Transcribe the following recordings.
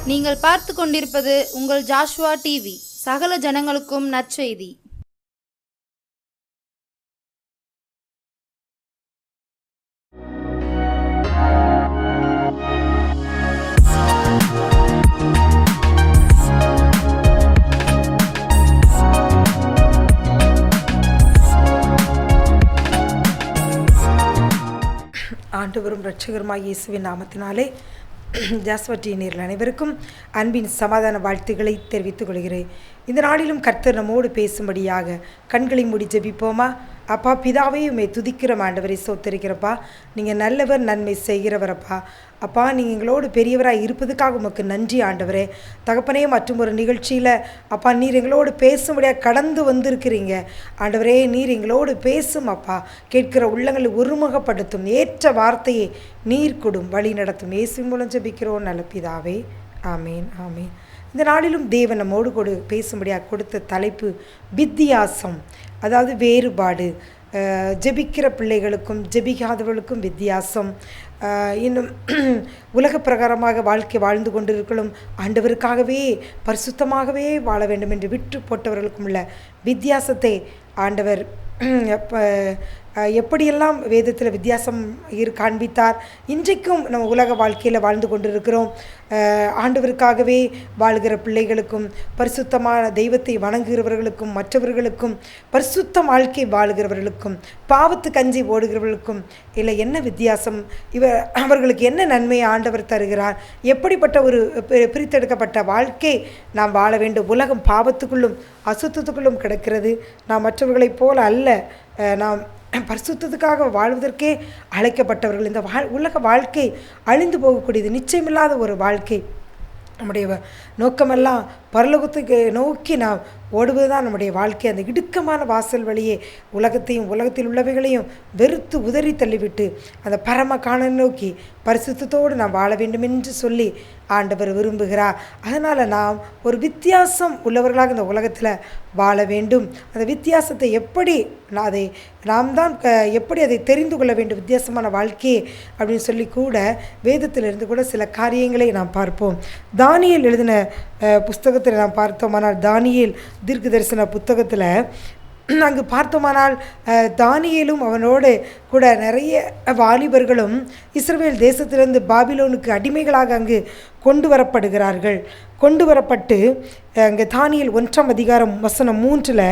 நீங்கள் பார்த்து கொண்டிருப்பது உங்கள் ஜாஷுவா டிவி. சகல ஜனங்களுக்கும் நற்செய்தி. ஆண்டவரும் இரட்சகருமாகிய இயேசுவின் நாமத்தினாலே ஜாஸ்வா டிவி நேயர்கள் அனைவருக்கும் அன்பின் சமாதான வாழ்த்துக்களை தெரிவித்துக் கொள்கிறேன். இந்த நாளிலும் கர்த்தர் நம்மோடு பேசும்படியாக கண்களை மூடி ஜெபிப்போமா? அப்பா பிதாவே, உம்மை துதிக்கிற ஆண்டவரை சோத்தரிக்கிறப்பா. நீங்கள் நல்லவர், நன்மை செய்கிறவரப்பா. அப்பா, நீங்கள் எங்களோடு பெரியவராக இருப்பதுக்காக உமக்கு நன்றி ஆண்டவரே. தகப்பனே, மற்றும் ஒரு நிகழ்ச்சியில் அப்பா நீர் எங்களோடு பேசும்படியாக கடந்து வந்திருக்கிறீங்க ஆண்டவரே. நீர் எங்களோடு பேசும் அப்பா. கேட்கிற உள்ளங்களை ஒருமுகப்படுத்தும், ஏற்ற வார்த்தையை நீர் கொடும், வழி நடத்தும். இயேசுவின் மூலம் ஜெபிக்கிறோம் நல்ல பிதாவே, ஆமேன் ஆமேன். இந்த நாளிலும் தேவன் நம்மோடு பேசும்படியாக கொடுத்த தலைப்பு வித்தியாசம், அதாவது வேறுபாடு. ஜெபிக்கிற பிள்ளைகளுக்கும் ஜெபிக்காதவர்களுக்கும் வித்தியாசம். இன்னும் உலக பிரகாரமாக வாழ்க்கை வாழ்ந்து கொண்டிருக்கலும் ஆண்டவருக்காகவே பரிசுத்தமாகவே வாழ வேண்டும் என்று விட்டு போட்டவர்களுக்கும் உள்ள வித்தியாசத்தை ஆண்டவர் எப்படியெல்லாம் வேதத்தில் வித்தியாசம் காண்பித்தார். இன்றைக்கும் நம்ம உலக வாழ்க்கையில் வாழ்ந்து கொண்டிருக்கிறோம். ஆண்டவருக்காகவே வாழ்கிற பிள்ளைகளுக்கும் பரிசுத்தமான தெய்வத்தை வணங்குகிறவர்களுக்கும் மற்றவர்களுக்கும் பரிசுத்த வாழ்க்கை வாழ்கிறவர்களுக்கும் பாவத்து கஞ்சி ஓடுகிறவர்களுக்கும் இல்லை என்ன வித்தியாசம்? அவர்களுக்கு என்ன நன்மையை ஆண்டவர் தருகிறார்? எப்படிப்பட்ட ஒரு பிரித்தெடுக்கப்பட்ட வாழ்க்கை நாம் வாழ வேண்டும்? உலகம் பாவத்துக்குள்ளும் அசுத்தத்துக்குள்ளும் கிடக்கிறது. நாம் மற்றவர்களைப் போல அல்ல, நாம் பரிசுத்தத்துக்காக வாழ்வதற்கே அழைக்கப்பட்டவர்கள். இந்த உலக வாழ்க்கை அழிந்து போகக்கூடியது, நிச்சயமில்லாத ஒரு வாழ்க்கை. நம்முடைய நோக்கமெல்லாம் பரலோகத்துக்கு நோக்கி நாம் ஓடுவது தான் நம்முடைய வாழ்க்கை. அந்த இடுக்கமான வாசல் வழியே உலகத்தையும் உலகத்தில் உள்ளவைகளையும் வெறுத்து உதறி தள்ளிவிட்டு அந்த பரம காண நோக்கி பரிசுத்தத்தோடு நாம் வாழ வேண்டும் என்று சொல்லி ஆண்டவர் விரும்புகிறார். அதனால் நாம் ஒரு வித்தியாசம் உள்ளவர்களாக இந்த உலகத்தில் வாழ வேண்டும். அந்த வித்தியாசத்தை எப்படி நாம் தான் எப்படி அதை தெரிந்து கொள்ள வேண்டும், வித்தியாசமான வாழ்க்கையே அப்படின்னு சொல்லி கூட வேதத்திலிருந்து கூட சில காரியங்களை நாம் பார்ப்போம். தானியேல் எழுதின புஸ்தகத்தில் நாம் பார்த்தோமானால், தானியேல் தீர்க்க தரிசன புத்தகத்தில் அங்கு பார்த்தோமானால் தானியேலும் அவனோடு கூட நிறைய வாலிபர்களும் இஸ்ரவேல் தேசத்திலிருந்து பாபிலோனுக்கு அடிமைகளாக அங்கு கொண்டு வரப்பட்டு அங்கே தானியேல் 1ஆம் அதிகாரம் வசனம் 3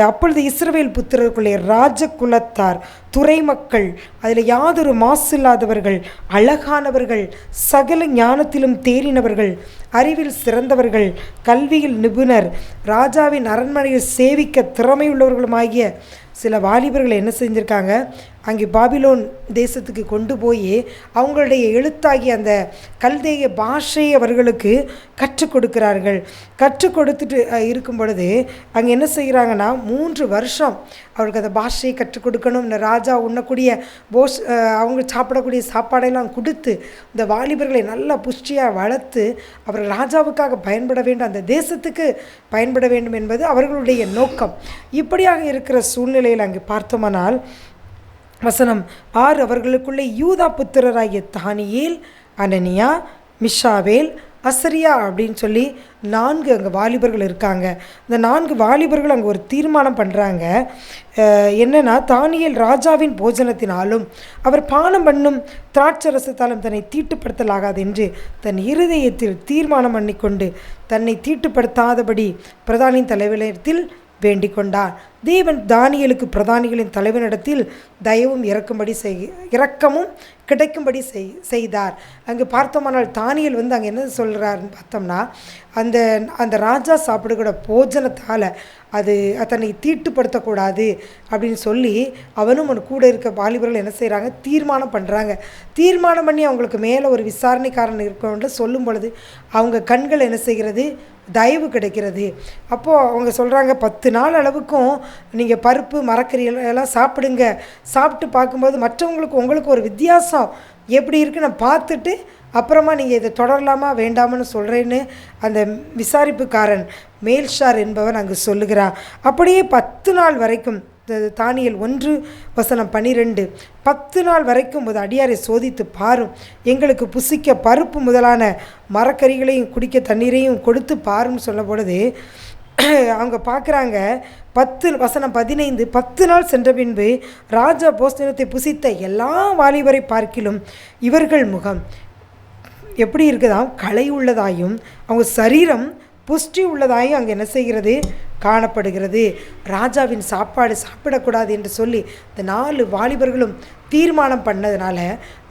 அப்பொழுது இஸ்ரவேல் புத்திரருக்குள்ளே ராஜ குலத்தார், துறை மக்கள், அதில் யாதொரு மாசு இல்லாதவர்கள், அழகானவர்கள், சகல ஞானத்திலும் தேறினவர்கள், அறிவில் சிறந்தவர்கள், கல்வியில் நிபுணர், ராஜாவின் அரண்மனையில் சேவிக்க திறமையுள்ளவர்களுமாகிய சில வாலிபர்கள் என்ன செஞ்சுருக்காங்க, அங்கே பாபிலோன் தேசத்துக்கு கொண்டு போய் அவங்களுடைய எழுத்தாகிய அந்த கல்தேய பாஷையை அவர்களுக்கு கற்றுக் கொடுக்கிறார்கள். கற்றுக் கொடுத்துட்டு இருக்கும் பொழுது அங்கே என்ன செய்கிறாங்கன்னா 3 வருஷம் அவருக்கு அந்த பாஷையை கற்றுக் கொடுக்கணும். இந்த ராஜா உண்ணக்கூடிய அவங்க சாப்பிடக்கூடிய சாப்பாடெல்லாம் கொடுத்து இந்த வாலிபர்களை நல்லா புஷ்டியாக வளர்த்து அவர்கள் ராஜாவுக்காக பயன்பட வேண்டும், அந்த தேசத்துக்கு பயன்பட வேண்டும் என்பது அவர்களுடைய நோக்கம். இப்படியாக இருக்கிற சூழ்நிலையில் அங்கே பார்த்தோமானால் வசனம் 6, அவர்களுக்குள்ளே யூதா புத்திரராகிய தானியேல், அனனியா, மிஷாவேல், அசரியா அப்படின்னு சொல்லி 4 அங்கே வாலிபர்கள் இருக்காங்க. இந்த 4 வாலிபர்கள் அங்கே ஒரு தீர்மானம் பண்ணுறாங்க. என்னென்னா, தானியேல் ராஜாவின் போஜனத்தினாலும் அவர் பானம் பண்ணும் திராட்சரசத்தாலும் தன்னை தீட்டுப்படுத்தலாகாது என்று தன் இருதயத்தில் தீர்மானம் பண்ணிக்கொண்டு தன்னை தீட்டுப்படுத்தாதபடி பிரதானின் தலைவரிடத்தில் வேண்டிக் கொண்டார். தேவன் தானியேலுக்கு பிரதானிகளின் தலைவனிடத்தில் தயவும் இரக்கமும் கிடைக்கும்படி செய்தார். அங்கே பார்த்தோம்னால் தானியேல் அங்கே என்ன சொல்கிறாருன்னு பார்த்தோம்னா, அந்த ராஜா சாப்பிடுகிற போஜனத்தால் அது தன்னை தீட்டுப்படுத்தக்கூடாது அப்படின்னு சொல்லி அவனும் கூட இருக்க வாலிபர்கள் என்ன செய்கிறாங்க, தீர்மானம் பண்ணுறாங்க. தீர்மானம் பண்ணி அவங்களுக்கு மேலே ஒரு விசாரணைக்காரன் இருக்கணும்னு சொல்லும் பொழுது அவங்க கண்கள் என்ன செய்கிறது, தயவு கிடைக்கிறது. அப்போது அவங்க சொல்கிறாங்க, 10 நாள் அளவுக்கும் நீங்கள் பருப்பு மரக்கறி எல்லாம் சாப்பிடுங்க. சாப்பிட்டு பார்க்கும்போது மற்றவங்களுக்கு உங்களுக்கு ஒரு வித்தியாசம் எப்படி இருக்குன்னு நான் பார்த்துட்டு அப்புறமா நீங்கள் இதை தொடரலாமா வேண்டாமான்னு சொல்கிறேன்னு அந்த விசாரிப்புக்காரன் மேல்ஷார் என்பவன் அங்கு சொல்லுகிறான். அப்படியே 10 நாள் வரைக்கும் தானியேல் 1:12. 10 நாள் வரைக்கும் ஒரு அடியாரை சோதித்து பாரும், எங்களுக்கு புசிக்க பருப்பு முதலான மரக்கறிகளையும் குடிக்க தண்ணீரையும் கொடுத்து பாருன்னு சொல்ல பொழுது அவங்க பார்க்குறாங்க. 15. 10 நாள் சென்ற பின்பு ராஜா போஜனத்தை புசித்த எல்லா வாலிபரை பார்க்கிலும் இவர்கள் முகம் எப்படி இருக்குதாம், களை உள்ளதாயும் அவங்க சரீரம் புஷ்டி உள்ளதாயும் அங்கே என்ன செய்கிறது, காணப்படுகிறது. ராஜாவின் சாப்பாடு சாப்பிடக்கூடாது என்று சொல்லி இந்த 4 வாலிபர்களும் தீர்மானம் பண்ணதுனால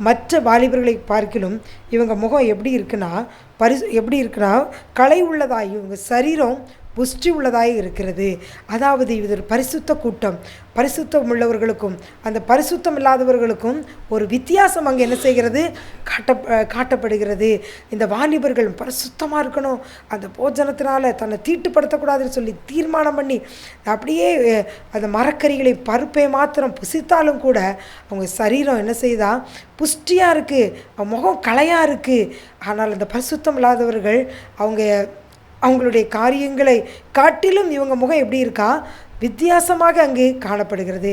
மற்ற வாலிபர்களை பார்க்கிலும் இவங்க முகம் எப்படி இருக்குன்னா களை உள்ளதாயும் இவங்க சரீரம் புஷ்டி உள்ளதாக இருக்கிறது. அதாவது இது ஒரு பரிசுத்த கூட்டம். பரிசுத்தம் உள்ளவர்களுக்கும் அந்த பரிசுத்தம் இல்லாதவர்களுக்கும் ஒரு வித்தியாசம் அங்கே என்ன செய்கிறது, காட்டப்படுகிறது. இந்த வாலிபர்கள் பரிசுத்தமாக இருக்கணும், அந்த போஜனத்தினால தன்னை தீட்டுப்படுத்தக்கூடாதுன்னு சொல்லி தீர்மானம் பண்ணி அப்படியே அந்த மரக்கறிகளை பருப்பை மாத்திரம் புசித்தாலும் கூட அவங்க சரீரம் என்ன செய்தா, புஷ்டியாக இருக்குது, முகம் களையாக இருக்குது. ஆனால் அந்த பரிசுத்தம் இல்லாதவர்கள் அவங்களுடைய காரியங்களை காட்டிலும் இவங்க முகம் எப்படி இருக்கா, வித்தியாசமாக அங்கே காணப்படுகிறது.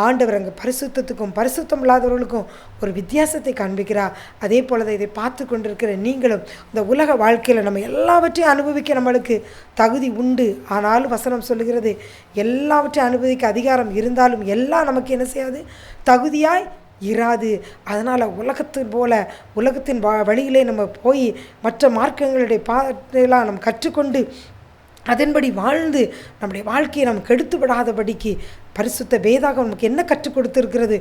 ஆண்டவர் அங்கே பரிசுத்தத்துக்கும் பரிசுத்தம் இல்லாதவர்களுக்கும் ஒரு வித்தியாசத்தை காண்பிக்கிறார். அதே போல தான் இதை பார்த்து கொண்டிருக்கிற நீங்களும் இந்த உலக வாழ்க்கையில் நம்ம எல்லாவற்றையும் அனுபவிக்க நம்மளுக்கு தகுதி உண்டு. ஆனாலும் வசனம் சொல்லுகிறது, எல்லாவற்றையும் அனுபவிக்க அதிகாரம் இருந்தாலும் எல்லாம் நமக்கு என்ன செய்யாது, தகுதியாய் இராது. அதனால் உலகத்தின் வழியிலே நம்ம போய் மற்ற மார்க்கங்களுடைய பாதையெல்லாம் நம்ம கற்றுக்கொண்டு அதன்படி வாழ்ந்து நம்முடைய வாழ்க்கையை நம்ம கெடுத்து விடாதபடிக்கு பரிசுத்த வேதாகம் நமக்கு என்ன கற்றுக் கொடுத்திருக்கிறது.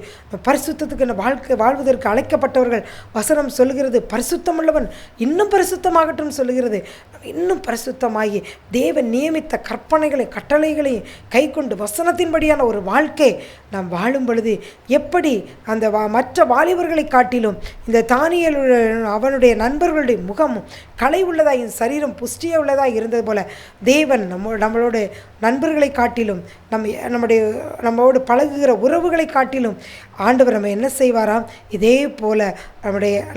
பரிசுத்தத்துக்கு என்ன வாழ்வதற்கு அழைக்கப்பட்டவர்கள் வசனம் சொல்லுகிறது, பரிசுத்தமுள்ளவன் இன்னும் பரிசுத்தமாகட்டும் சொல்லுகிறது. இன்னும் பரிசுத்தமாகி தேவன் நியமித்த கற்பனைகளை கட்டளைகளையும் கை கொண்டு வசனத்தின்படியான ஒரு வாழ்க்கை நாம் வாழும் பொழுது எப்படி அந்த மற்ற வாலிபர்களை காட்டிலும் இந்த தானியேல் அவனுடைய நண்பர்களுடைய முகமும் களை உள்ளதாய் சரீரம் புஷ்டியாக உள்ளதாக இருந்தது போல தேவன் நம்மளோட நண்பர்களை காட்டிலும் நம்மோடு பழகுகிற உறவுகளை காட்டிலும் ஆண்டவர் நம்ம என்ன செய்வாராம், இதே போல்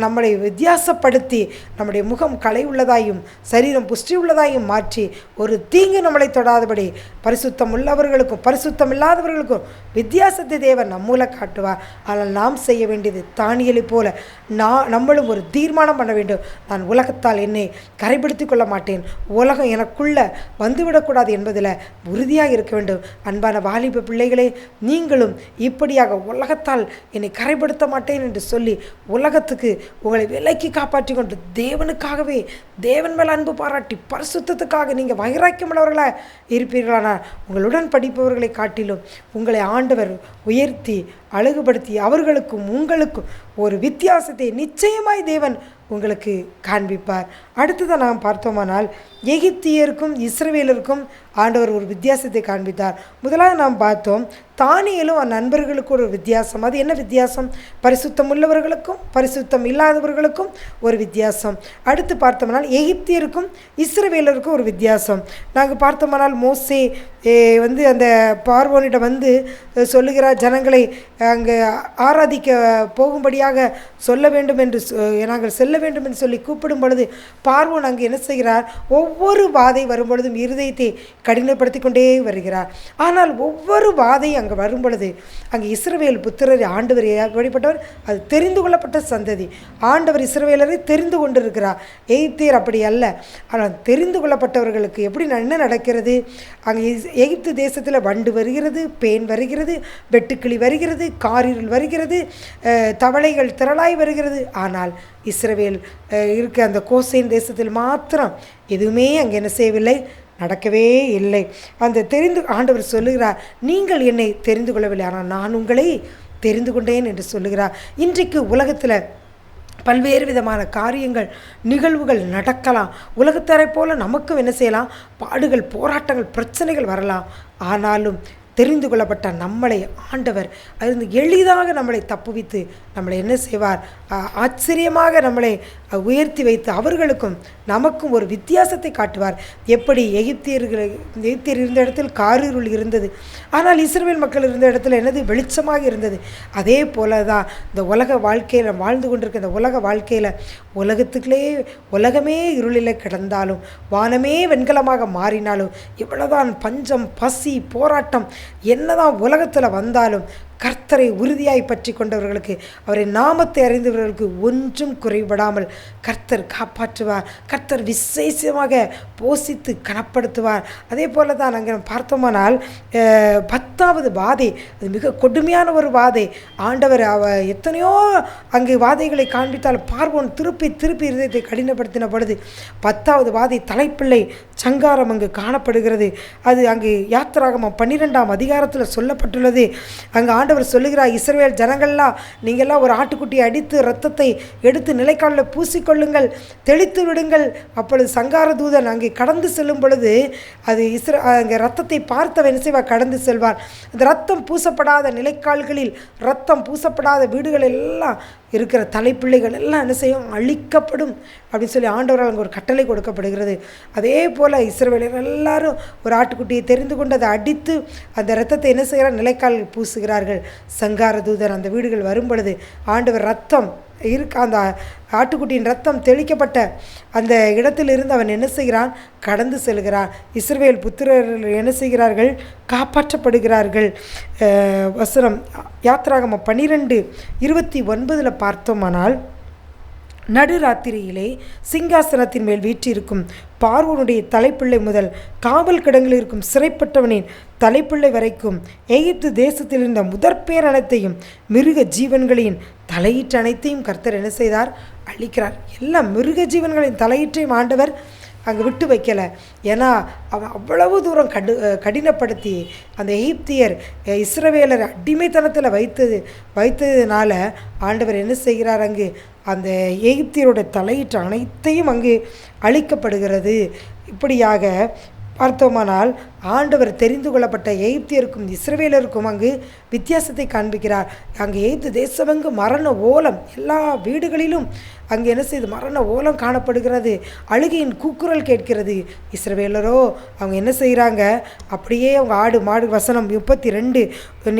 நம்மளை வித்தியாசப்படுத்தி நம்முடைய முகம் களை உள்ளதாயும் சரீரம் புஷ்டி உள்ளதாயும் மாற்றி ஒரு தீங்கு நம்மளை தொடாதபடி பரிசுத்தம் உள்ளவர்களுக்கும் பரிசுத்தம் இல்லாதவர்களுக்கும் வித்தியாசத்தை தேவன் நம்மூல காட்டுவார். ஆனால் நாம் செய்ய வேண்டியது தானியேலை போல நம்மளும் ஒரு தீர்மானம் பண்ண வேண்டும். நான் உலகத்தால் என்னை கரைப்படுத்திக் கொள்ள மாட்டேன், உலகம் எனக்குள்ள வந்துவிடக்கூடாது என்பதில் உறுதியாக இருக்க வேண்டும். அன்பான வாலிப பிள்ளைகளே, நீங்களும் இப்படியாக உலகத்தால் என்னை கரைப்படுத்த மாட்டேன் என்று சொல்லி உலகத்துக்கு உங்களை விலைக்கு காப்பாற்றி கொண்டு தேவனுக்காகவே தேவன் மேல் அன்பு பாராட்டி பரிசுத்தத்துக்காக நீங்கள் வைராக்கியமுள்ளவர்களாக இருப்பீர்களானால் உங்களுடன் படிப்பவர்களை காட்டிலும் உங்களை ஆண்டவர் உயர்த்தி அழகுபடுத்தி அவர்களுக்கும் உங்களுக்கும் ஒரு வித்தியாசத்தை நிச்சயமாய் தேவன் உங்களுக்கு காண்பிப்பார். அடுத்ததான் நாம் பார்த்தோமானால் எகிப்தியருக்கும் இஸ்ரவேலருக்கும் ஆண்டவர் ஒரு வித்தியாசத்தை காண்பித்தார். முதலாவது நாம் பார்த்தோம் தானியேலும் நண்பர்களுக்கு ஒரு வித்தியாசம். அது என்ன வித்தியாசம்? பரிசுத்தம் உள்ளவர்களுக்கும் பரிசுத்தம் இல்லாதவர்களுக்கும் ஒரு வித்தியாசம். அடுத்து பார்த்தோம்னால் எகிப்தியருக்கும் இஸ்ரவேலருக்கும் ஒரு வித்தியாசம். நாங்கள் பார்த்தோம்னால் மோசே அந்த பார்வோனிடம் சொல்லுகிறார், ஜனங்களை அங்கே ஆராதிக்க போகும்படியாக சொல்ல வேண்டும் என்று நாங்கள் செல்ல வேண்டும் என்று சொல்லி கூப்பிடும் பொழுது பார்வோன் அங்கே என்ன செய்கிறார், ஒவ்வொரு வாதை வரும்பொழுதும் இருதயத்தை கடினப்படுத்தி கொண்டே வருகிறார். ஆனால் ஒவ்வொரு வாதையும் அங்கே வரும் பொழுது அங்கே இஸ்ரவேல் புத்திரரை ஆண்டவர் வழிபட்டவர், அது தெரிந்து கொள்ளப்பட்ட சந்ததி. ஆண்டவர் இஸ்ரவேலரை தெரிந்து கொண்டிருக்கிறார். எகிப்தியர் அப்படி அல்ல. ஆனால் தெரிந்து கொள்ளப்பட்டவர்களுக்கு எப்படி என்ன நடக்கிறது, அங்கே எகிப்து தேசத்தில் வண்டு வருகிறது, பேன் வருகிறது, வெட்டுக்கிளி வருகிறது, காரிருள் வருகிறது, தவளைகள் திரளாய் வருகிறது. ஆனால் இஸ்ரவேல் இருக்க அந்த கோசேன் தேசத்தில் மாத்திரம் எதுவுமே அங்கே என்ன செய்யவில்லை, நடக்கவே இல்லை. அந்த ஆண்டவர் சொல்லுகிறார், நீங்கள் என்னை தெரிந்து கொள்ளவில்லை, ஆனால் நான் உங்களை தெரிந்து கொண்டேன் என்று சொல்லுகிறார். இன்றைக்கு உலகத்தில் பல்வேறு விதமான காரியங்கள் நிகழ்வுகள் நடக்கலாம். உலகத்தரை போல நமக்கும் என்ன செய்யலாம், பாடுகள் போராட்டங்கள் பிரச்சனைகள் வரலாம். ஆனாலும் தெரிந்து கொள்ளப்பட்ட நம்மளை ஆண்டவர் அதிலிருந்து எளிதாக நம்மளை தப்புவித்து நம்மளை என்ன செய்வார், ஆச்சரியமாக நம்மளை உயர்த்தி வைத்து அவர்களுக்கும் நமக்கும் ஒரு வித்தியாசத்தை காட்டுவார். எப்படி எகிப்தியர் இருந்த இடத்தில் காரிருள் இருந்தது, ஆனால் இஸ்ரவேல் மக்கள் இருந்த இடத்துல என்னது வெளிச்சமாக இருந்தது. அதே போல தான் இந்த உலக வாழ்க்கையில் வாழ்ந்து கொண்டிருக்க இந்த உலக வாழ்க்கையில் உலகமே இருளில் கிடந்தாலும் வானமே வெண்கலமாக மாறினாலும் எவ்வளவுதான் பஞ்சம் பசி போராட்டம் என்னதான் உலகத்தில் வந்தாலும் கர்த்தரை உறுதியாய் பற்றி கொண்டவர்களுக்கு, அவரை நாமத்தை அறிந்தவர்களுக்கு ஒன்றும் குறைபடாமல் கர்த்தர் காப்பாற்றுவார். கர்த்தர் விசேஷமாக போஷித்து கனப்படுத்துவார். அதே போல தான் நாங்கள் பார்த்தோமானால் 10வது வாதை, அது மிக கொடுமையான ஒரு வாதை. ஆண்டவர் எத்தனையோ அங்கு வாதைகளை காண்பித்தால் பார்வோன் திருப்பி இருதயத்தை கடினப்படுத்தின பொழுது 10வது வாதை தலைப்பிள்ளை சங்காரம் அங்கு காணப்படுகிறது. அது அங்கு யாத்திராகமம் 12ஆம் அதிகாரத்தில் சொல்லப்பட்டுள்ளது. அங்கு ஆண்டவர் சொல்லுகிறார், இஸ்ரவேல் ஜனங்கள்லாம் நீங்கள்லாம் ஒரு ஆட்டுக்குட்டியை அடித்து இரத்தத்தை எடுத்து நிலைக்காலில் பூசிக்கொள்ளுங்கள், தெளித்து விடுங்கள். அப்பொழுது சங்கார தூதன் அங்கே கடந்து செல்லும் பொழுது அது அங்கே ரத்தத்தை பார்த்தவன் செய்வா கடந்து செல்வான். அந்த ரத்தம் பூசப்படாத நிலைக்கால்களில் ரத்தம் பூசப்படாத வீடுகள் எல்லாம் இருக்கிற தலைப்பிள்ளைகள் எல்லாம் என்ன செய்யும், அழிக்கப்படும் அப்படின்னு சொல்லி ஆண்டவரால் அங்கே ஒரு கட்டளை கொடுக்கப்படுகிறது. அதே போல் இஸ்ரவேலர் எல்லாரும் ஒரு ஆட்டுக்குட்டியை தெரிந்து கொண்டு அதை அடித்து அந்த இரத்தத்தை என்ன செய்கிறார், நிலைக்கால் பூசுகிறார்கள். சங்கார தூதர் அந்த வீடுகள் வரும் பொழுது ஆண்டவர் ரத்தம் அந்த ஆட்டுக்குட்டியின் ரத்தம் தெளிக்கப்பட்ட அந்த இடத்திலிருந்து அவன் என்ன செய்கிறான், கடந்து செல்கிறான். இஸ்ரவேல் புத்திரர்கள் என்ன செய்கிறார்கள், காப்பாற்றப்படுகிறார்கள். வசனம் யாத்திராகமம் 12:29 பார்த்தோமானால், நடுராத்திரியிலே சிங்காசனத்தின் மேல் வீற்றிருக்கும் பார்வோனுடைய தலைப்பிள்ளை முதல் காவல் கிடங்கில் இருக்கும் சிறைப்பட்டவனின் தலைப்பிள்ளை வரைக்கும் எகிப்து தேசத்தில் இருந்த முதற்பேர் அனைத்தையும் மிருக ஜீவன்களின் தலையீற்று அனைத்தையும் கர்த்தர் என்ன செய்தார், அழிக்கிறார். எல்லா மிருக ஜீவன்களின் தலையீற்றையும் ஆண்டவர் அங்கே விட்டு வைக்கலை. ஏன்னா அவன் அவ்வளவு தூரம் கடினப்படுத்தி அந்த எகிப்தியர் இஸ்ரவேலர் அடிமைத்தனத்தில் வைத்ததுனால ஆண்டவர் என்ன செய்கிறார், அங்கு அந்த எகிப்தியரோட தலையீற்று அனைத்தையும் அங்கு அழிக்கப்படுகிறது. இப்படியாக பார்த்தோமானால் ஆண்டவர் தெரிந்து கொள்ளப்பட்ட எகிப்தியருக்கும் இஸ்ரவேலருக்கும் அங்கு வித்தியாசத்தை காண்பிக்கிறார். அங்கு எகிப்து தேசமங்கு மரண ஓலம், எல்லா வீடுகளிலும் அங்கே என்ன செய்து மரண ஓலம் காணப்படுகிறது. அழுகையின் கூக்குரல் கேட்கிறது. இஸ்ரவேலரோ அவங்க என்ன செய்கிறாங்க, அப்படியே அவங்க ஆடு மாடு வசனம் 32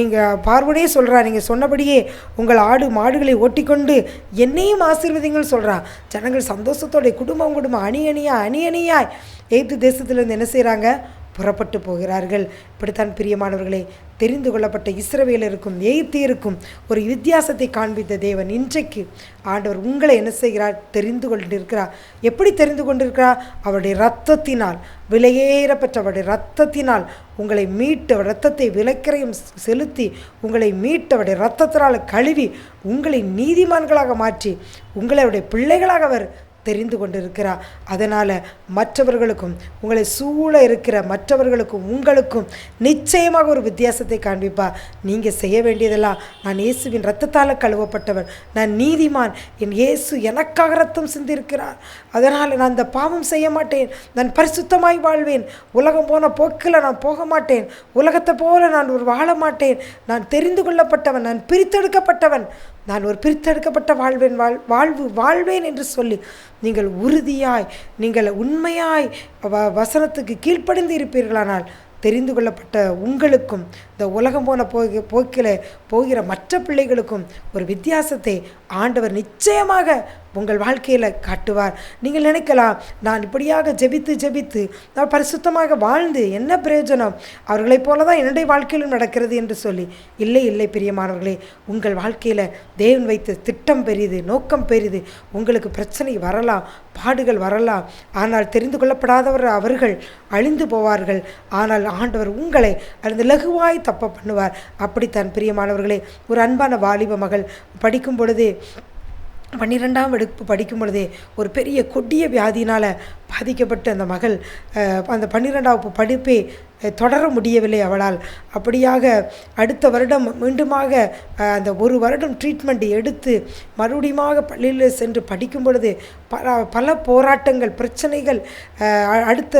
நீங்கள் பார்வனே சொல்கிறா, நீங்கள் சொன்னபடியே உங்கள் ஆடு மாடுகளை ஓட்டிக்கொண்டு என்னையும் ஆசீர்வதிங்கள் சொல்கிறா. ஜனங்கள் சந்தோஷத்தோடைய குடும்பம் அணியாய் எகிப்து தேசத்திலிருந்து என்ன செய்கிறாங்க, புறப்பட்டு போகிறார்கள். இப்படித்தான் பிரியமானவர்களே, தெரிந்து கொள்ளப்பட்ட இஸ்ரவேலருக்கும் எகிப்தியருக்கும் ஒரு வித்தியாசத்தை காண்பித்த தேவன் இன்றைக்கு ஆண்டவர் உங்களை என்ன செய்கிறார், தெரிந்து கொண்டிருக்கிறார். எப்படி தெரிந்து கொண்டிருக்கிறார், அவருடைய இரத்தத்தினால், விலையேறப்பெற்ற அவருடைய இரத்தத்தினால் உங்களை மீட்டு, இரத்தத்தை விலைக்கரையும் செலுத்தி உங்களை மீட்டவருடைய இரத்தத்தினால் கழுவி உங்களை நீதிமான்களாக மாற்றி உங்களை அவருடைய பிள்ளைகளாக அவர் தெரிந்து கொண்டிருக்கிறார். அதனால் மற்றவர்களுக்கும், உங்களை சூழ இருக்கிற மற்றவர்களுக்கும் உங்களுக்கும் நிச்சயமாக ஒரு வித்தியாசத்தை காண்பிப்பார். நீங்கள் செய்ய வேண்டியதெல்லாம், நான் இயேசுவின் இரத்தத்தால் கழுவப்பட்டவர், நான் நீதிமான், என் இயேசு எனக்காக ரத்தம் சிந்திருக்கிறார், அதனால் நான் இந்த பாவம் செய்ய மாட்டேன், நான் பரிசுத்தமாய் வாழ்வேன், உலகம் போன போக்கில் நான் போக மாட்டேன், உலகத்தை போல நான் ஒரு வாழ மாட்டேன், நான் தெரிந்து கொள்ளப்பட்டவன், நான் பிரித்தெடுக்கப்பட்டவன், நான் ஒரு பிரித்தெடுக்கப்பட்ட வாழ்வேன் என்று சொல்லி நீங்கள் உறுதியாய், நீங்கள் உண்மையாய் வசனத்துக்கு கீழ்ப்படிந்து இருப்பீர்களானால் தெரிந்து கொள்ளப்பட்ட உங்களுக்கும் இந்த உலகம் போன போக்கில் போகிற மற்ற பிள்ளைகளுக்கும் ஒரு வித்தியாசத்தை ஆண்டவர் நிச்சயமாக உங்கள் வாழ்க்கையில் காட்டுவார். நீங்கள் நினைக்கலாம், நான் இப்படியாக ஜெபித்து நான் பரிசுத்தமாக வாழ்ந்து என்ன பிரயோஜனம், அவர்களைப் போல தான் என்னுடைய வாழ்க்கையிலும் நடக்கிறது என்று சொல்லி. இல்லை பிரியமானவர்களே, உங்கள் வாழ்க்கையில் தேவன் வைத்த திட்டம் பெரிது, நோக்கம் பெரிது. உங்களுக்கு பிரச்சனை வரலாம், பாடுகள் வரலாம், ஆனால் தெரிந்து கொள்ளப்படாதவர் அவர்கள் அழிந்து போவார்கள். ஆனால் ஆண்டவர் உங்களை அந்த லகுவாய் தப்ப பண்ணுவார். அப்படித்தான் பிரியமானவர்களே, ஒரு அன்பான வாலிப மகள் படிக்கும் பொழுதே 12ஆம் வகுப்பு படிக்கும் பொழுதே ஒரு பெரிய கொடிய வியாதினால் பாதிக்கப்பட்டு அந்த மகள் அந்த 12ஆம் வகுப்பு படிப்பை தொடர முடியவில்லை அவளால். அப்படியாக அடுத்த வருடம் மீண்டுமாக அந்த ஒரு வருடம் ட்ரீட்மெண்ட் எடுத்து மறுபடியுமாக பள்ளியில் சென்று படிக்கும் பொழுது பல போராட்டங்கள், பிரச்சனைகள், அடுத்த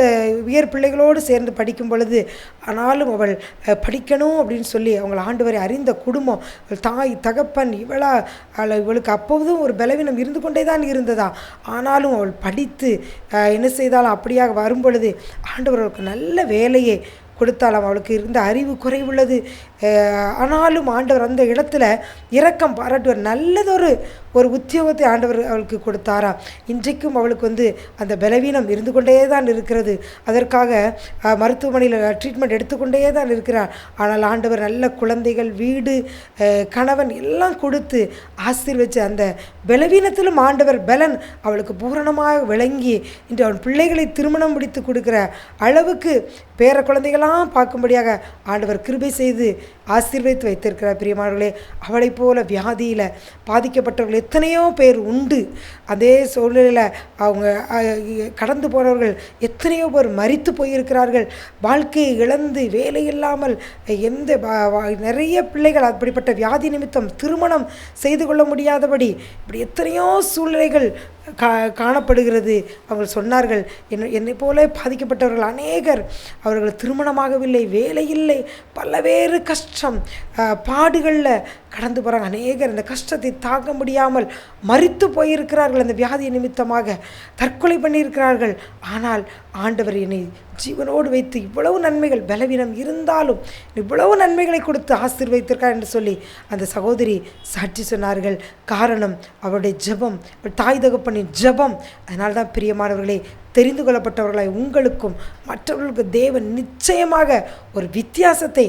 உயர் பிள்ளைகளோடு சேர்ந்து படிக்கும் பொழுது, ஆனாலும் அவள் படிக்கணும் அப்படின்னு சொல்லி அவங்கள் ஆண்டவரை அறிந்த குடும்பம், தாய் தகப்பன், இவளுக்கு அப்போதும் ஒரு பலவீனம் இருந்து கொண்டே தான் இருந்ததா. ஆனாலும் அவள் படித்து என்ன செய்தாலும் அப்படியாக வரும் பொழுது ஆண்டவர் அவளுக்கு நல்ல வேலையை கொடுத்தாலும், அவளுக்கு இருந்த அறிவு குறைவுள்ளது. ஆனாலும் ஆண்டவர் அந்த இடத்துல இரக்கம் பாராட்டுவார். நல்லதொரு உத்தியோகத்தை ஆண்டவர் அவளுக்கு கொடுத்தாரா. இன்றைக்கும் அவளுக்கு அந்த பலவீனம் இருந்து கொண்டே தான் இருக்கிறது. அதற்காக மருத்துவமனையில் ட்ரீட்மெண்ட் எடுத்துக்கொண்டே தான் இருக்கிறார். ஆனால் ஆண்டவர் நல்ல குழந்தைகள், வீடு, கணவன் எல்லாம் கொடுத்து ஆசீர்வச்சு அந்த பலவீனத்திலும் ஆண்டவர் பலன் அவளுக்கு பூரணமாக விளங்கி இன்று அவன் பிள்ளைகளை திருமணம் முடித்து கொடுக்கிற அளவுக்கு பேர குழந்தைகளாம் பார்க்கும்படியாக ஆண்டவர் கிருபை செய்து ஆசீர்வதித்து வைத்திருக்கிறார். பிரியமானவர்களே, அவளை போல வியாதியில் பாதிக்கப்பட்டவர்கள் எத்தனையோ பேர் உண்டு. அதே சூழ்நிலையில் அவங்க கடந்து போனவர்கள் எத்தனையோ பேர் மரித்து போயிருக்கிறார்கள். வாழ்க்கையை இழந்து வேலை இல்லாமல் நிறைய பிள்ளைகள் அப்படிப்பட்ட வியாதி நிமித்தம் திருமணம் செய்து கொள்ள முடியாதபடி இப்படி எத்தனையோ சூழ்நிலைகள் காணப்படுகிறது. அவங்க சொன்னார்கள், என்னை போல பாதிக்கப்பட்டவர்கள் அநேகர், அவர்கள் திருமணமாகவில்லை, வேலை இல்லை, பல்வேறு கஷ்டம் பாடுகளில் கடந்து போகிறாங்க. அநேகர் இந்த கஷ்டத்தை தாங்க முடியாமல் மரித்து போயிருக்கிறார்கள். அந்த வியாதி நிமித்தமாக தற்கொலை பண்ணியிருக்கிறார்கள். ஆனால் ஆண்டவர் என்னை ஜீவனோடு வைத்து இவ்வளவு நன்மைகள், பலவீனம் இருந்தாலும் இவ்வளவு நன்மைகளை கொடுத்து ஆசீர்வதித்திருக்கார் என்று சொல்லி அந்த சகோதரி சாட்சி சொன்னார்கள். காரணம் அவருடைய ஜெபம், தாய் தகப்பனின் ஜெபம். அதனால்தான் பிரியமானவர்களே, தெரிந்து கொள்ளப்பட்டவர்களாய் உங்களுக்கும் மற்றவர்களுக்கு தேவன் நிச்சயமாக ஒரு வித்தியாசத்தை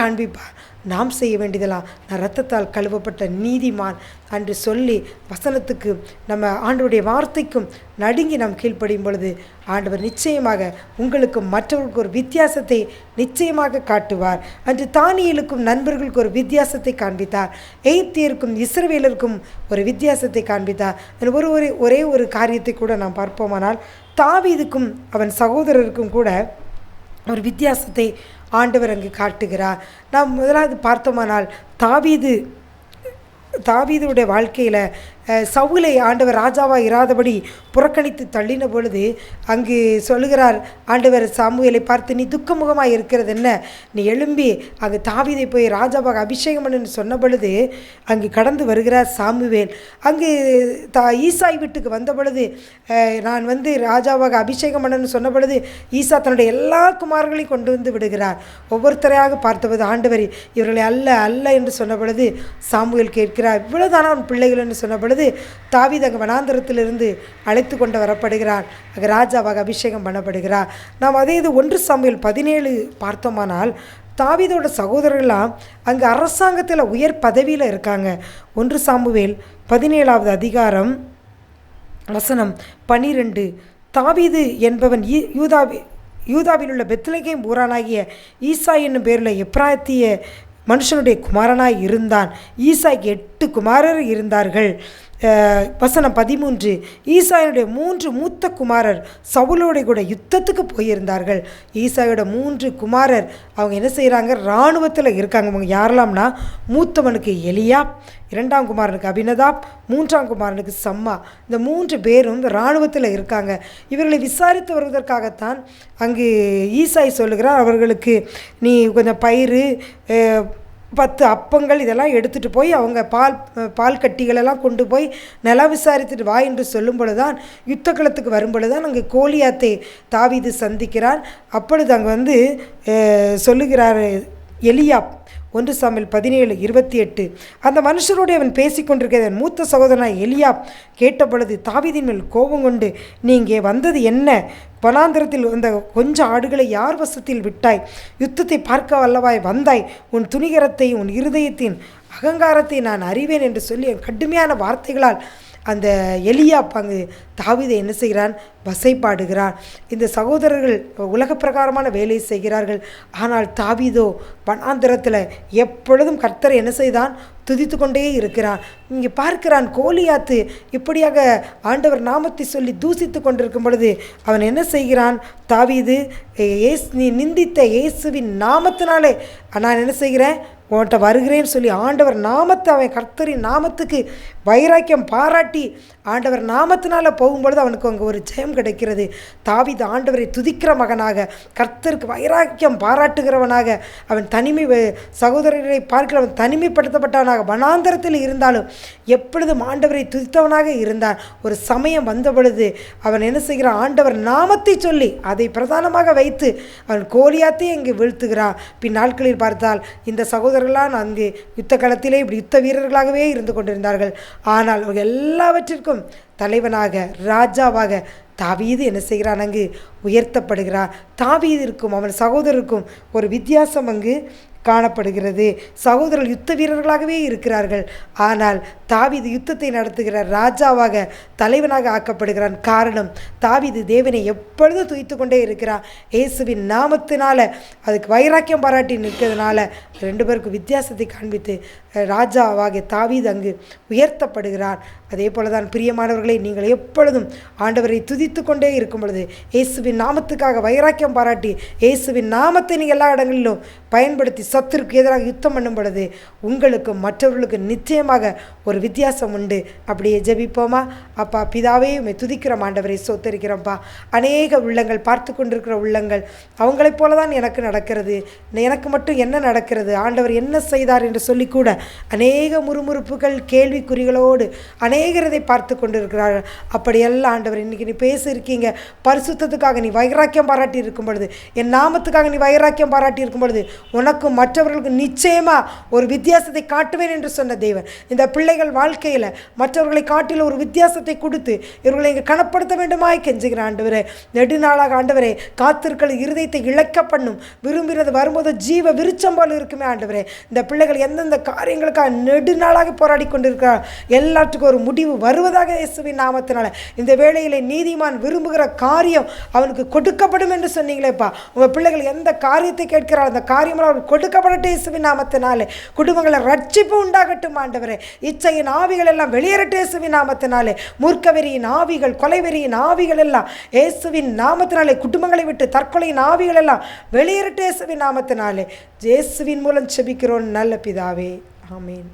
காண்பிப்பார். நாம் செய்ய வேண்டியதெல்லாம், நான் இரத்தத்தால் கழுவப்பட்ட நீதிமான் என்று சொல்லி வசனத்துக்கு, நம்ம ஆண்டவருடைய வார்த்தைக்கும் நடுங்கி நாம் கீழ்ப்படியும் பொழுது ஆண்டவர் நிச்சயமாக உங்களுக்கும் மற்றவர்களுக்கு ஒரு வித்தியாசத்தை நிச்சயமாக காட்டுவார். அன்று தானியேலுக்கும் நண்பர்களுக்கு ஒரு வித்தியாசத்தை காண்பித்தார். எகிப்தியருக்கும் இஸ்ரவேலருக்கும் ஒரு வித்தியாசத்தை காண்பித்தார். ஒரே ஒரு காரியத்தை கூட நாம் பார்ப்போமானால், தாவீதுக்கும் அவன் சகோதரருக்கும் கூட ஒரு வித்தியாசத்தை ஆண்டவர் அங்கு காட்டுகிறார். நாம் முதலாவது பார்த்தோமானால், தாவீதுடைய வாழ்க்கையில் சவுலை ஆண்டவர் ராஜாவாக இராதபடி புறக்கணித்து தள்ளின பொழுது அங்கு சொல்லுகிறார் ஆண்டவர் சாமுவேலை பார்த்து, நீ துக்கமுகமாக இருக்கிறது என்ன, நீ எழும்பி அங்கு தாவீதை போய் ராஜாவாக அபிஷேகம் பண்ணுன்னு சொன்ன பொழுது அங்கு கடந்து வருகிறார் சாமுவேல். அங்கு ஈசாய் வீட்டுக்கு வந்த பொழுது, நான் ராஜாவாக அபிஷேகம் பண்ணணும்னு சொன்ன பொழுது ஈசா தன்னுடைய எல்லா குமார்களையும் கொண்டு வந்து விடுகிறார். ஒவ்வொருத்தரையாக பார்த்தபோது ஆண்டவர் இவர்களை அல்ல என்று சொன்ன பொழுது சாமுவேல் கேட்கிறார், இவ்வளவுதானா அவன் பிள்ளைகள் என்று சொன்ன பொழுது தாவீது அங்கு வனாந்தரத்திலிருந்து அழைத்து கொண்டு வரப்படுகிறார். அங்கு ராஜாவாக அபிஷேகம் பண்ணப்படுகிறார். நாம் அதே இது 1 சாமுவேல் 17 பார்த்தோமானால், தாவீதோட சகோதரர்கள்லாம் அங்கு அரசாங்கத்தில் உயர் பதவியில் இருக்காங்க. 1 சாமுவேல் 17ஆவது அதிகாரம் வசனம் 12. தாவீது என்பவன் யூதாவில் உள்ள பெத்லகேம் ஊரானாகிய ஈசா என்னும் பேரில் எப்ராத்திய மனுஷனுடைய குமாரனாய் இருந்தான். ஈசாய்க்கு 8 குமாரர் இருந்தார்கள். வசனம் 13. ஈசாயினுடைய 3 மூத்த குமாரர் சவுலோட கூட யுத்தத்துக்கு போயிருந்தார்கள். ஈசாயோட 3 குமாரர் அவங்க என்ன செய்கிறாங்க, இராணுவத்தில் இருக்காங்க. அவங்க யாரெல்லாம்னா, மூத்தவனுக்கு எலியாப், 2ஆம் குமாரனுக்கு அபினதாப், 3ஆம் குமாரனுக்கு சம்மா. இந்த 3 பேரும் இராணுவத்தில் இருக்காங்க. இவர்களை விசாரித்து வருவதற்காகத்தான் அங்கு ஈசாய் சொல்லுகிறார், அவர்களுக்கு நீ கொஞ்சம் பயிறு, 10 அப்பங்கள் இதெல்லாம் எடுத்துகிட்டு போய் அவங்க பால் கட்டிகளெல்லாம் கொண்டு போய் நில விசாரித்துட்டு வா என்று சொல்லும் பொழுதுதான், யுத்த களத்துக்கு வரும் பொழுதுதான் அங்கே கோலியாத்தை தாவீது சந்திக்கிறான். அப்பொழுது அங்கே சொல்லுகிறார் எலியாப். 1 சாமுவேல் 17:28. அந்த மனுஷரோடு அவன் பேசிக்கொண்டிருக்கிற மூத்த சகோதரனாய் எலியாப் கேட்டபொழுது தாவீதின் மேல் கோபம் கொண்டு, நீ இங்கே வந்தது என்ன? வனாந்தரத்தில் வந்த கொஞ்சம் ஆடுகளை யார் வசத்தில் விட்டாய்? யுத்தத்தை பார்க்க வல்லவாய் வந்தாய். உன் துணிகரத்தை, உன் இருதயத்தின் அகங்காரத்தை நான் அறிவேன் என்று சொல்லி கடுமையான வார்த்தைகளால் அந்த எலியா பங்கு தாவீதை என்ன செய்கிறான்? வசைப்பாடுகிறான். இந்த சகோதரர்கள் உலக பிரகாரமான வேலை செய்கிறார்கள். ஆனால் தாவீதோ வனாந்திரத்தில் எப்பொழுதும் கர்த்தரை என்ன செய்தான்? துதித்து கொண்டே இருக்கிறான். இங்கே பார்க்கிறான், கோலியாத்து இப்படியாக ஆண்டவர் நாமத்தை சொல்லி தூசித்து கொண்டிருக்கும் பொழுது அவன் என்ன செய்கிறான்? தாவீது, நீ நிந்தித்த இயேசுவின் நாமத்தினாலே நான் என்ன செய்கிறேன்? உன்கிட்ட வருகிறேன்னு சொல்லி ஆண்டவர் நாமத்தை, அவன் கர்த்தரின் நாமத்துக்கு வைராக்கியம் பாராட்டி ஆண்டவர் நாமத்தினால போகும்பொழுது அவனுக்கு அங்கே ஒரு ஜெயம் கிடைக்கிறது. தாவீது ஆண்டவரை துதிக்கிற மகனாக, கர்த்தருக்கு வைராக்கியம் பாராட்டுகிறவனாக, அவன் சகோதரரை பார்க்கிற அவன் தனிமைப்படுத்தப்பட்டவனாக வனாந்தரத்தில் இருந்தாலும் எப்பொழுதும் ஆண்டவரை துதித்தவனாக இருந்தான். ஒரு சமயம் வந்த பொழுது அவன் என்ன செய்கிறான்? ஆண்டவர் நாமத்தை சொல்லி அதை பிரதானமாக வைத்து அவன் கோலியாத்தை அங்கே வீழ்த்துகிறான். பின் நாட்களில் பார்த்தால் இந்த சகோதரர்களால் அங்கே யுத்த களத்திலே இப்படி யுத்த வீரர்களாகவே இருந்து கொண்டிருந்தார்கள். ஆனால் அவர்கள் எல்லாவற்றிற்கும் தலைவனாக, ராஜாவாக தாவீது என்ன செய்கிறான்? அங்கு உயர்த்தப்படுகிறார். தாவீதிற்கும் அவன் சகோதரருக்கும் ஒரு வித்தியாசம் அங்கு காணப்படுகிறது. சகோதரர்கள் யுத்த வீரர்களாகவே இருக்கிறார்கள். ஆனால் தாவீது யுத்தத்தை நடத்துகிற ராஜாவாக, தலைவனாக ஆக்கப்படுகிறான். காரணம், தாவீது தேவனை எப்பொழுதும் துதித்து கொண்டே இருக்கிறான். இயேசுவின் நாமத்தினால அதுக்கு வைராக்கியம் பாராட்டி நிற்கிறதுனால ரெண்டு பேருக்கு வித்தியாசத்தை காண்பித்து ராஜாவாக தாவீது அங்கு உயர்த்தப்படுகிறான். அதே போல தான் பிரியமானவர்களை, நீங்கள் எப்பொழுதும் ஆண்டவரை துதித்து கொண்டே இருக்கும் பொழுது, இயேசுவின் நாமத்துக்காக வைராக்கியம் பாராட்டி இயேசுவின் நாமத்தை நீங்கள் எல்லா இடங்களிலும் பயன்படுத்தி சத்துருக்கு எதிராக யுத்தம் பண்ணும் பொழுது உங்களுக்கும் மற்றவர்களுக்கும் நிச்சயமாக ஒரு வித்தியாசம் உண்டு. அப்படியே ஜெபிப்போமா? அப்பா பிதாவே, உம்மை துதிக்கிற ஆண்டவரை சோத்தரிக்கிறோம்ப்பா. அநேக உள்ளங்கள், பார்த்து கொண்டிருக்கிற உள்ளங்கள், அவங்களைப் போல தான் எனக்கு நடக்கிறது, எனக்கு மட்டும் என்ன நடக்கிறது, ஆண்டவர் என்ன செய்தார் என்று சொல்லிக்கூட அநேக முறுமுறுப்புகள், கேள்விக்குறிகளோடு அநேகரதை பார்த்து கொண்டிருக்கிறார்கள். அப்படியெல்லாம் ஆண்டவர் இன்னைக்கு நீ பேசியிருக்கீங்க. பரிசுத்தத்துக்காக நீ வைராக்கியம் பாராட்டி இருக்கும் பொழுது, என் நாமத்துக்காக நீ வைராக்கியம் பாராட்டி இருக்கும் பொழுது உனக்கும் மற்றவர்களுக்கும் நிச்சயமா ஒரு வித்தியாசத்தை காட்டுவேன் என்று சொன்ன தேவன் இந்த பிள்ளைகள் வாழ்க்கையில் மற்றவர்களை காட்டில ஒரு வித்தியாசத்தை கொடுத்து இவர்களை இங்கே கனப்படுத்த வேண்டுமாய் கெஞ்சுகிற ஆண்டவரே. நெடுநாளாக ஆண்டவரே காத்திருக்கிற இருதயத்தை இழக்க பண்ணும். விரும்பினது வரும்போது ஜீவ விருச்சம் போல இருக்குமே ஆண்டவரே. இந்த பிள்ளைகள் எந்தெந்த காரியங்களுக்காக நெடுநாளாக போராடி கொண்டிருக்கிறார், எல்லாத்துக்கும் ஒரு முடிவு வருவதாக இயேசுவின் நாமத்தினால இந்த வேளையிலே நீதிமான் விரும்புகிற காரியம் அவனுக்கு கொடுக்கப்படும் என்று சொன்னீங்களேப்பா. உங்கள் பிள்ளைகள் எந்த காரியத்தை கேட்கிறார் அந்த காரியம் அவர் கொடுக்கப்படட்டும் இயேசுவின் நாமத்தினாலே. குடும்பங்களை ரட்சிப்பு உண்டாகட்டும் ஆண்டவரே. இச்சையின் ஆவிகள் எல்லாம் வெளியேறட்டும் இயேசுவின் நாமத்தினாலே. மூர்க்கவெறியின் ஆவிகள், கொலைவெறியின் ஆவிகள் எல்லாம் இயேசுவின் நாமத்தினாலே, குடும்பங்களை விட்டு தற்கொலையின் ஆவிகள் எல்லாம் வெளியேறட்டும் இயேசுவின் நாமத்தினாலே. இயேசுவின் மூலம் செபிக்கிறோம் நல்ல பிதாவே, ஆமீன்.